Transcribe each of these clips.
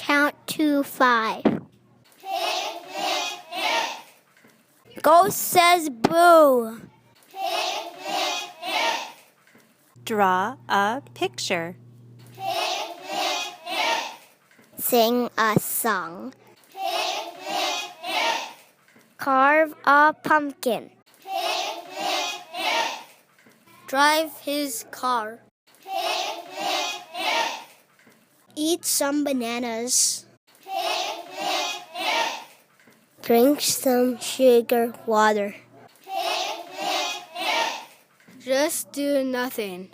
Count to 5. Ghost says boo. Draw a picture. Sing a song. Carve a pumpkin. Drive his car. Eat some bananas. Drink some sugar water. Just do nothing.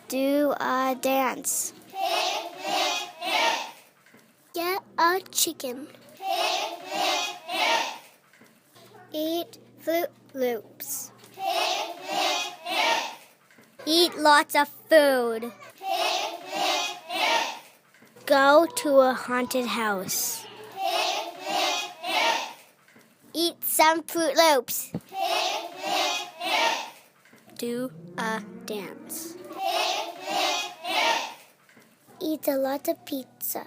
Do a dance. Get a chicken. Eat Fruit Loops. Eat lots of food. Go to a haunted house. Eat some Fruit Loops. Do a dance. Eat a lot of pizza.